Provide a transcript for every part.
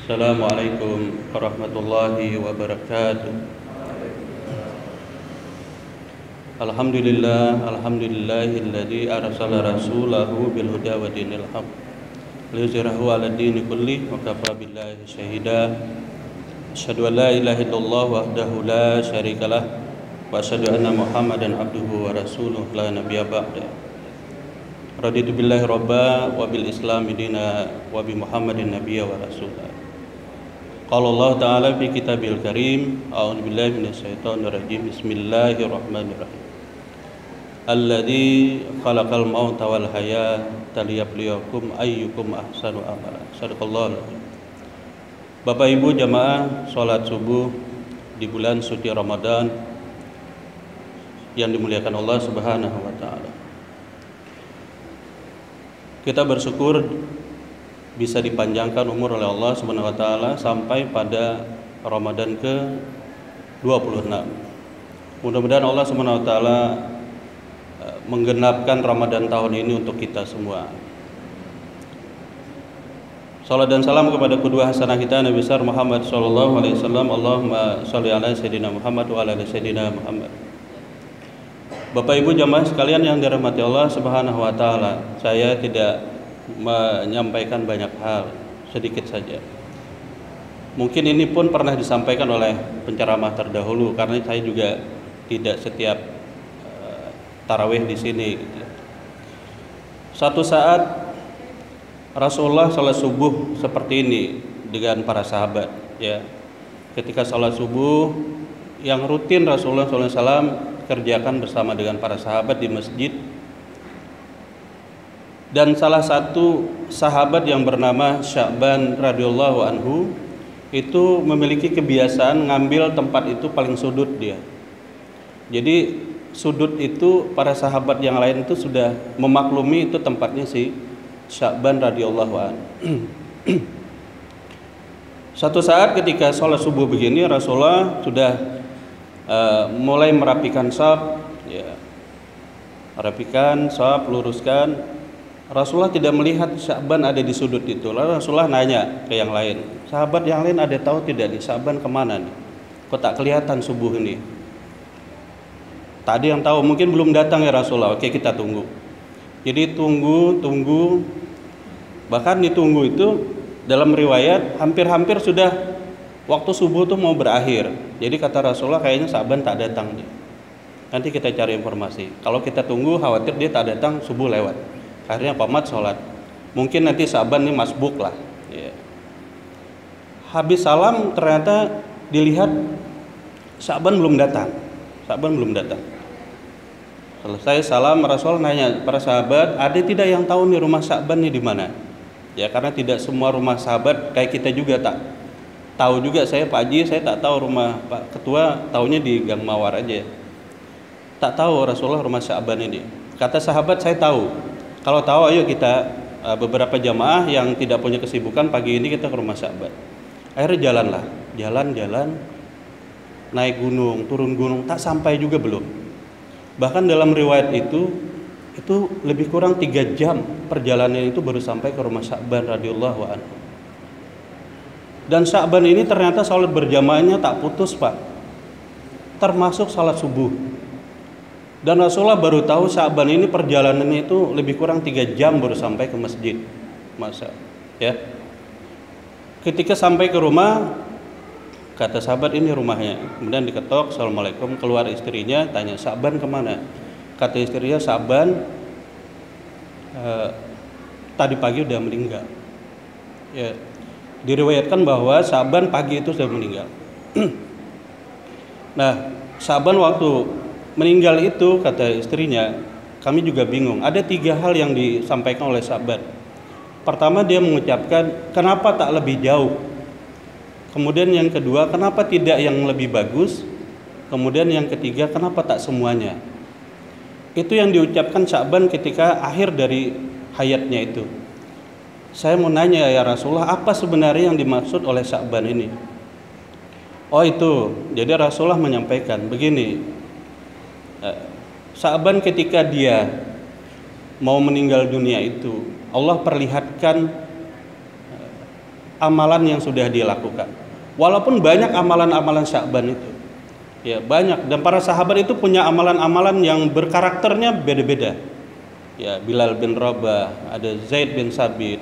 Assalamualaikum warahmatullahi wabarakatuh. Alhamdulillahilladzi arsala rasulahu bil huda wa dinil haqq liyuzhirahu 'ala dini kulli wa kafa billahi syahida. Asyhadu an la ilaha illallah wahdahu la syarikalah wa asyhadu anna Muhammadan abduhu wa rasuluh la nabiyya ba'da. Raditu billahi robba wa bil islami dina wa bi Muhammadin nabiyya wa rasulah. Qala Allah ta'ala fi kitabil karim, a'udzu billahi minasyaitonir rajim. Bismillahirrahmanirrahim. Alladzi khalaqal mauta wal hayata liyabluwakum ayyukum ahsanu amala. Shadaqallahu alazim. Bapak Ibu jamaah salat subuh di bulan suci Ramadan yang dimuliakan Allah Subhanahu wa taala. Kita bersyukur bisa dipanjangkan umur oleh Allah Subhanahu wa taala sampai pada Ramadan ke-26. Mudah-mudahan Allah Subhanahu wa taala menggenapkan Ramadan tahun ini untuk kita semua. Salat dan salam kepada kedua hasanah kita Nabi besar Muhammad sallallahu alaihi wasallam. Allahumma shalli ala sayyidina Muhammad wa ala ali sayyidina Muhammad. Bapak Ibu jamaah sekalian yang dirahmati Allah Subhanahu wa taala, saya tidak menyampaikan banyak hal, sedikit saja. Mungkin ini pun pernah disampaikan oleh penceramah terdahulu karena saya juga tidak setiap tarawih di sini gitu. Satu saat Rasulullah salat subuh seperti ini dengan para sahabat ya. Ketika salat subuh yang rutin Rasulullah SAW kerjakan bersama dengan para sahabat di masjid, dan salah satu sahabat yang bernama Sya'ban radhiyallahu anhu itu memiliki kebiasaan ngambil tempat itu paling sudut dia. Jadi sudut itu para sahabat yang lain itu sudah memaklumi itu tempatnya si Sya'ban radhiyallahu anhu. Satu saat ketika sholat subuh begini Rasulullah sudah mulai merapikan saf ya. Merapikan saf, luruskan. Rasulullah tidak melihat Sya'ban ada di sudut itu. Lalu Rasulullah nanya ke yang lain, sahabat yang lain ada tahu tidak nih Sya'ban kemana nih? Kok tak kelihatan subuh ini? Tadi yang tahu, mungkin belum datang ya Rasulullah. Oke, kita tunggu. Jadi tunggu. Bahkan ditunggu itu dalam riwayat hampir-hampir sudah waktu subuh tuh mau berakhir. Jadi kata Rasulullah kayaknya Sya'ban tak datang nih. Nanti kita cari informasi. Kalau kita tunggu khawatir dia tak datang, subuh lewat. Akhirnya pamat sholat. Mungkin nanti Sya'ban nih masbuk lah. Ya. Habis salam ternyata dilihat Sya'ban belum datang. Selesai salam Rasul nanya para sahabat, ada tidak yang tahu nih rumah Sya'ban nih di mana? Ya karena tidak semua rumah sahabat kayak kita juga tak tahu juga. Saya Pak Haji, saya tak tahu rumah Pak Ketua, taunya di Gang Mawar aja. Tak tahu Rasulullah rumah Sya'ban ini. Kata sahabat, saya tahu. Kalau tahu ayo kita beberapa jamaah yang tidak punya kesibukan pagi ini kita ke rumah Sya'ban. Akhirnya jalan, naik gunung, turun gunung, tak sampai juga belum. Bahkan dalam riwayat itu lebih kurang 3 jam perjalanan itu baru sampai ke rumah Sya'ban radhiyallahu anhu. Dan Sya'ban ini ternyata salat berjamaahnya tak putus Pak, termasuk salat subuh. Dan Rasulullah baru tahu Sya'ban ini perjalanannya itu lebih kurang 3 jam baru sampai ke masjid. Masa ya. Ketika sampai ke rumah, kata sahabat ini rumahnya. Kemudian diketok, assalamualaikum, keluar istrinya, tanya Sya'ban kemana? Kata istrinya Sya'ban tadi pagi udah meninggal. Ya, diriwayatkan bahwa Sya'ban pagi itu sudah meninggal. Nah, Sya'ban waktu meninggal itu kata istrinya, kami juga bingung. Ada 3 hal yang disampaikan oleh Sya'ban. Pertama dia mengucapkan, kenapa tak lebih jauh? Kemudian yang kedua, kenapa tidak yang lebih bagus? Kemudian yang ketiga, kenapa tak semuanya? Itu yang diucapkan Sya'ban ketika akhir dari hayatnya itu. Saya mau nanya ya Rasulullah, apa sebenarnya yang dimaksud oleh Sya'ban ini? Oh itu, jadi Rasulullah menyampaikan begini, Sya'ban ketika dia mau meninggal dunia itu, Allah perlihatkan amalan yang sudah dia lakukan. Walaupun banyak amalan-amalan Sya'ban itu. Ya, banyak, dan para sahabat itu punya amalan-amalan yang berkarakternya beda-beda. Ya, Bilal bin Rabah, ada Zaid bin Sabit,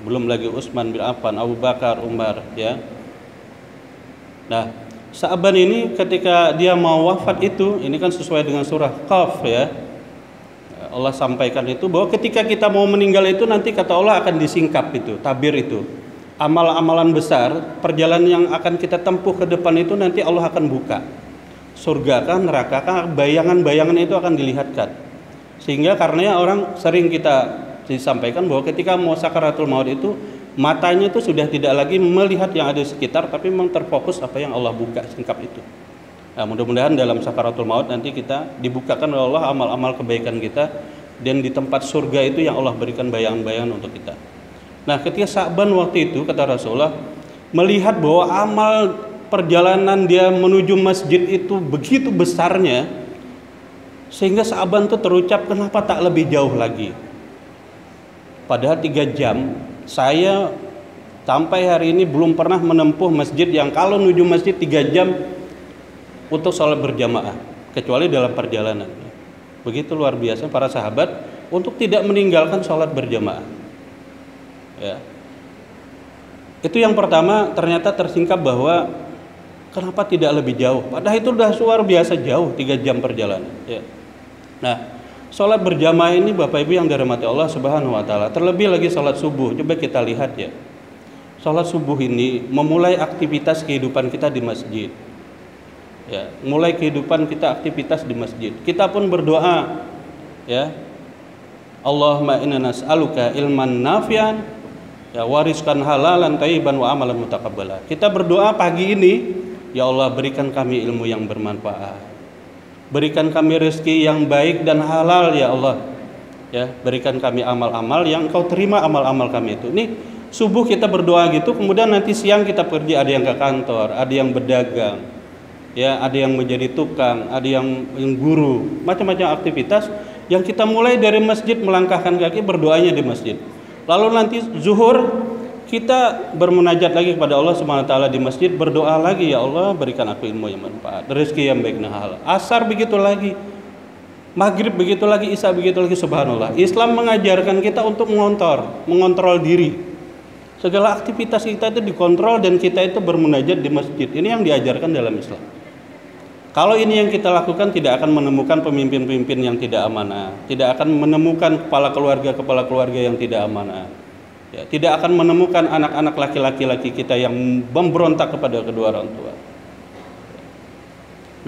belum lagi Utsman bin Affan, Abu Bakar, Umar, ya. Nah, Sya'ban ini ketika dia mau wafat itu, ini kan sesuai dengan surah Qaf, ya. Allah sampaikan itu bahwa ketika kita mau meninggal itu nanti kata Allah akan disingkap itu, tabir itu. Amal-amalan besar, perjalanan yang akan kita tempuh ke depan itu nanti Allah akan buka. Surga kah, neraka kah, bayangan-bayangan itu akan dilihatkan. Sehingga karenanya orang sering kita disampaikan bahwa ketika mau sakaratul maut itu matanya itu sudah tidak lagi melihat yang ada di sekitar, tapi memang terfokus apa yang Allah buka singkap itu. Nah, mudah-mudahan dalam sakaratul maut nanti kita dibukakan oleh Allah amal-amal kebaikan kita, dan di tempat surga itu yang Allah berikan bayangan-bayangan untuk kita. Nah, ketika Sya'ban waktu itu kata Rasulullah melihat bahwa amal perjalanan dia menuju masjid itu begitu besarnya, sehingga Sya'ban itu terucap, kenapa tak lebih jauh lagi? Padahal 3 jam, saya sampai hari ini belum pernah menempuh masjid yang kalau menuju masjid 3 jam untuk sholat berjamaah, kecuali dalam perjalanan. Begitu luar biasa para sahabat untuk tidak meninggalkan sholat berjamaah. Ya. Itu yang pertama, ternyata tersingkap bahwa kenapa tidak lebih jauh? Padahal itu sudah luar biasa jauh, 3 jam perjalanan. Ya. Nah, sholat berjamaah ini Bapak Ibu yang dirahmati Allah Subhanahu Wa Taala. Terlebih lagi sholat subuh. Coba kita lihat ya. Sholat subuh ini memulai aktivitas kehidupan kita di masjid. Ya, mulai kehidupan kita aktivitas di masjid. Kita pun berdoa, ya. Allahumma inna nas'aluka ilman nafi'an, ya, wariskan halalan thayyiban wa amalan mutaqabbala. Kita berdoa pagi ini, ya Allah berikan kami ilmu yang bermanfaat. Berikan kami rezeki yang baik dan halal ya Allah. Ya, berikan kami amal-amal yang Engkau terima amal-amal kami itu. Nih, subuh kita berdoa gitu, kemudian nanti siang kita pergi, ada yang ke kantor, ada yang berdagang. Ya, ada yang menjadi tukang, ada yang guru, macam-macam aktivitas yang kita mulai dari masjid, melangkahkan kaki berdoanya di masjid. Lalu nanti zuhur kita bermunajat lagi kepada Allah Subhanahu wa taala di masjid, berdoa lagi, ya Allah berikan aku ilmu yang bermanfaat, rezeki yang baik dan halal. Asar begitu lagi, maghrib begitu lagi, isya begitu lagi. Subhanallah, Islam mengajarkan kita untuk mengontrol diri. Segala aktivitas kita itu dikontrol dan kita itu bermunajat di masjid. Ini yang diajarkan dalam Islam. Kalau ini yang kita lakukan, tidak akan menemukan pemimpin-pemimpin yang tidak amanah, tidak akan menemukan kepala keluarga yang tidak amanah, ya, tidak akan menemukan anak-anak laki-laki kita yang memberontak kepada kedua orang tua.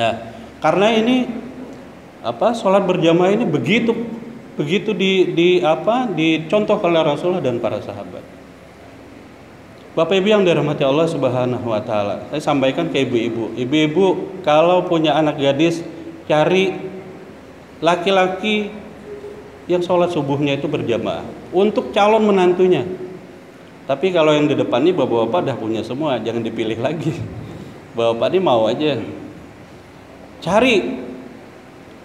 Nah, karena ini sholat berjamaah ini begitu dicontoh oleh Rasulullah dan para sahabat. Bapak Ibu yang dirahmati Allah Subhanahu wa taala, saya sampaikan ke ibu-ibu. Ibu-ibu kalau punya anak gadis, cari laki-laki yang sholat subuhnya itu berjamaah untuk calon menantunya. Tapi kalau yang di depan ini bapak-bapak dah punya semua, jangan dipilih lagi. Bapak ini mau aja. Cari.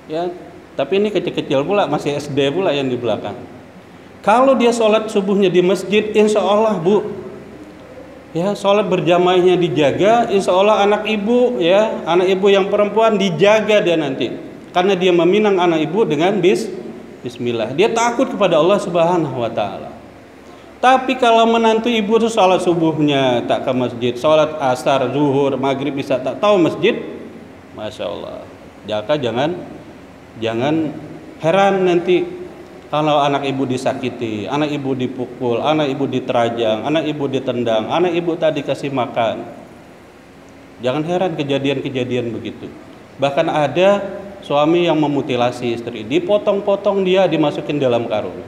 Ya, tapi ini kecil-kecil pula, masih SD pula yang di belakang. Kalau dia sholat subuhnya di masjid, insya Allah Bu, ya, sholat berjamaahnya dijaga, insya Allah anak ibu yang perempuan dijaga dia nanti, karena dia meminang anak ibu dengan bismillah, dia takut kepada Allah Subhanahu wa taala. Tapi kalau menantu ibu itu sholat subuhnya tak ke masjid, sholat asar, zuhur, maghrib bisa tak tahu masjid, masya Allah, jangan heran nanti kalau anak ibu disakiti, anak ibu dipukul, anak ibu diterajang, anak ibu ditendang, anak ibu tak dikasih makan. Jangan heran kejadian-kejadian begitu. Bahkan ada suami yang memutilasi istri, dipotong-potong dia, dimasukin dalam karung.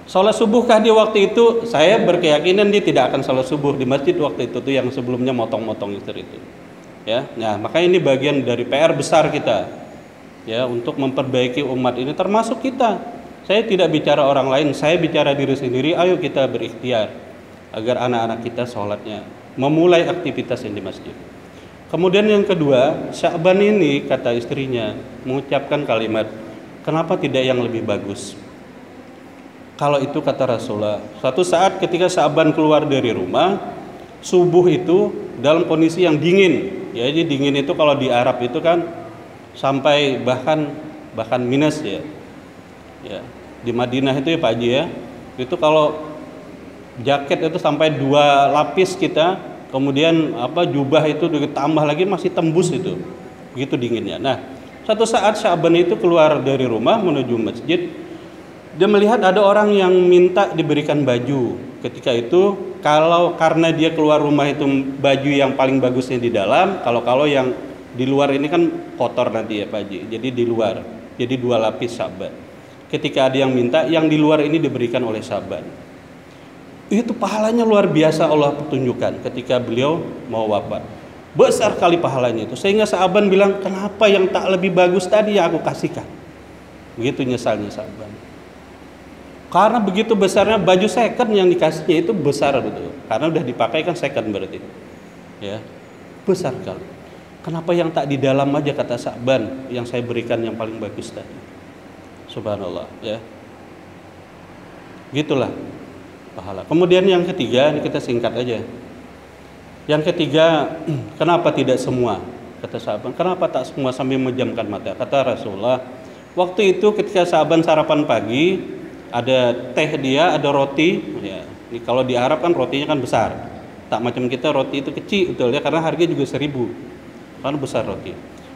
Sholat subuhkah di waktu itu? Saya berkeyakinan dia tidak akan sholat subuh di masjid waktu itu tuh, yang sebelumnya motong-motong istri itu. Ya, nah makanya ini bagian dari PR besar kita. Ya, untuk memperbaiki umat ini termasuk kita. Saya tidak bicara orang lain, saya bicara diri sendiri. Ayo kita berikhtiar agar anak-anak kita sholatnya, memulai aktivitas yang di masjid. Kemudian yang kedua, Sya'ban ini kata istrinya mengucapkan kalimat, kenapa tidak yang lebih bagus? Kalau itu kata Rasulullah, suatu saat ketika Sa'ban keluar dari rumah, subuh itu dalam kondisi yang dingin. Ya, jadi dingin itu kalau di Arab itu kan sampai bahkan minus ya. Ya, di Madinah itu ya Pak Haji ya, itu kalau jaket itu sampai 2 lapis kita, kemudian jubah itu ditambah lagi masih tembus itu. Begitu dinginnya. Nah, suatu saat Sa'ban itu keluar dari rumah menuju masjid. Dia melihat ada orang yang minta diberikan baju. Ketika itu karena dia keluar rumah itu baju yang paling bagusnya di dalam, kalau yang di luar ini kan kotor nanti ya Pak Haji. Jadi di luar. Jadi 2 lapis Sa'ban. Ketika ada yang minta, yang di luar ini diberikan oleh Sa'ban. Itu pahalanya luar biasa Allah pertunjukkan ketika beliau mau wafat. Besar kali pahalanya itu. Sehingga Sa'ban bilang, "Kenapa yang tak lebih bagus tadi yang aku kasihkan?" Begitu nyesalnya Sa'ban. Karena begitu besarnya baju second yang dikasihnya itu besar betul. Karena udah dipakai kan second berarti. Ya. Besar kali. Kenapa yang tak di dalam aja kata Sa'ban yang saya berikan yang paling bagus tadi. Subhanallah, ya. Gitulah pahala. Kemudian yang ketiga, ini kita singkat aja. Yang ketiga, kenapa tidak semua? Kata Sa'ban, kenapa tak semua sambil memejamkan mata? Kata Rasulullah, waktu itu ketika Sa'ban sarapan pagi, ada teh dia, ada roti. Ya. Ini kalau di Arab kan rotinya kan besar. Tak macam kita roti itu kecil, betul ya, karena harganya juga 1.000. Kan besar roti.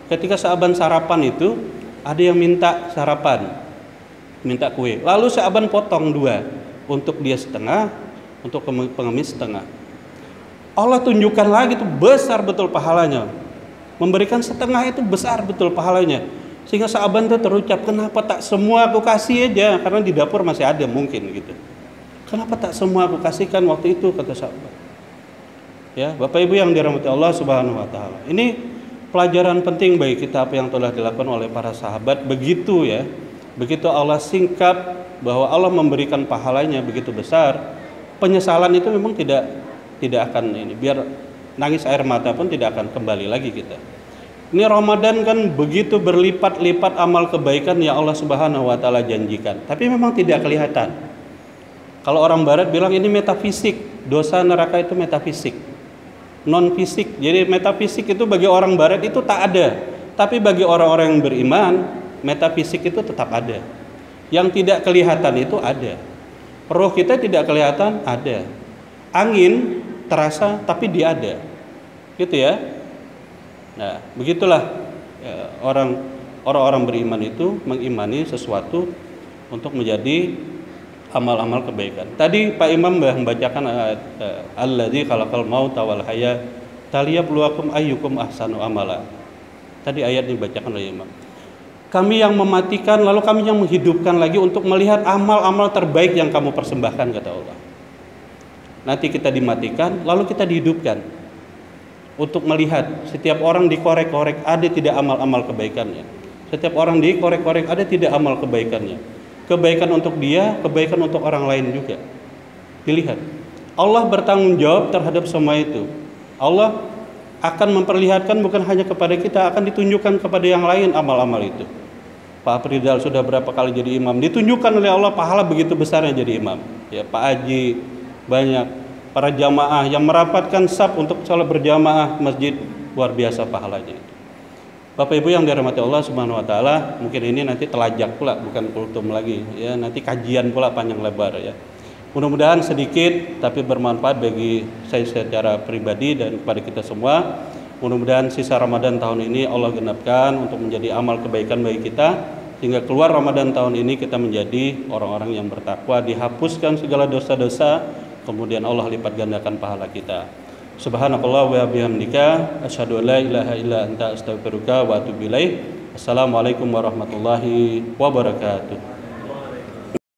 Ketika Sa'ban sarapan itu, ada yang minta sarapan, minta kue. Lalu Sa'ban potong 2, untuk dia setengah, untuk pengemis setengah. Allah tunjukkan lagi tuh besar betul pahalanya. Memberikan setengah itu besar betul pahalanya. Sehingga Sa'ban itu terucap, kenapa tak semua aku kasih aja? Karena di dapur masih ada mungkin gitu. Kenapa tak semua aku kasihkan waktu itu, kata Sa'ban. Ya, Bapak Ibu yang dirahmati Allah Subhanahu wa taala. Ini pelajaran penting bagi kita apa yang telah dilakukan oleh para sahabat. Begitu ya. Begitu Allah singkap bahwa Allah memberikan pahalanya begitu besar, penyesalan itu memang tidak akan ini. Biar nangis air mata pun tidak akan kembali lagi kita. Ini Ramadan kan begitu berlipat-lipat amal kebaikan yang Allah Subhanahu wa taala janjikan. Tapi memang tidak kelihatan. Kalau orang barat bilang ini metafisik, dosa neraka itu metafisik. Non fisik. Jadi metafisik itu bagi orang barat itu tak ada. Tapi bagi orang-orang yang beriman, metafisik itu tetap ada. Yang tidak kelihatan itu ada. Roh kita tidak kelihatan, ada. Angin terasa tapi dia ada. Gitu ya. Nah, begitulah ya, orang-orang beriman itu mengimani sesuatu untuk menjadi amal-amal kebaikan. Tadi Pak Imam membacakan ayat Alladzi khalaqal mauta wal haya taliyabluwakum ayyukum ahsanu amala. Tadi ayat dibacakan oleh Imam. Kami yang mematikan lalu kami yang menghidupkan lagi untuk melihat amal-amal terbaik yang kamu persembahkan, kata Allah. Nanti kita dimatikan lalu kita dihidupkan. Untuk melihat setiap orang dikorek-korek ada tidak amal-amal kebaikannya. Setiap orang dikorek-korek ada tidak amal kebaikannya. Kebaikan untuk dia, kebaikan untuk orang lain juga. Dilihat. Allah bertanggung jawab terhadap semua itu. Allah akan memperlihatkan bukan hanya kepada kita, akan ditunjukkan kepada yang lain amal-amal itu. Pak Apridal sudah berapa kali jadi imam, ditunjukkan oleh Allah pahala begitu besarnya jadi imam. Ya, Pak Haji banyak. Para jamaah yang merapatkan saf untuk salat berjamaah masjid, luar biasa pahalanya itu. Bapak Ibu yang dirahmati Allah Subhanahu wa taala, mungkin ini nanti telajak pula, bukan kultum lagi ya, nanti kajian pula panjang lebar ya. Mudah-mudahan sedikit tapi bermanfaat bagi saya secara pribadi dan kepada kita semua. Mudah-mudahan sisa Ramadan tahun ini Allah genapkan untuk menjadi amal kebaikan bagi kita, sehingga keluar Ramadan tahun ini kita menjadi orang-orang yang bertakwa, dihapuskan segala dosa-dosa, kemudian Allah lipat gandakan pahala kita. Subhanakallah wa bihamdika asyhadu an la ilaha illa anta astaghfiruka wa atubu ilaik. Assalamualaikum warahmatullahi wabarakatuh.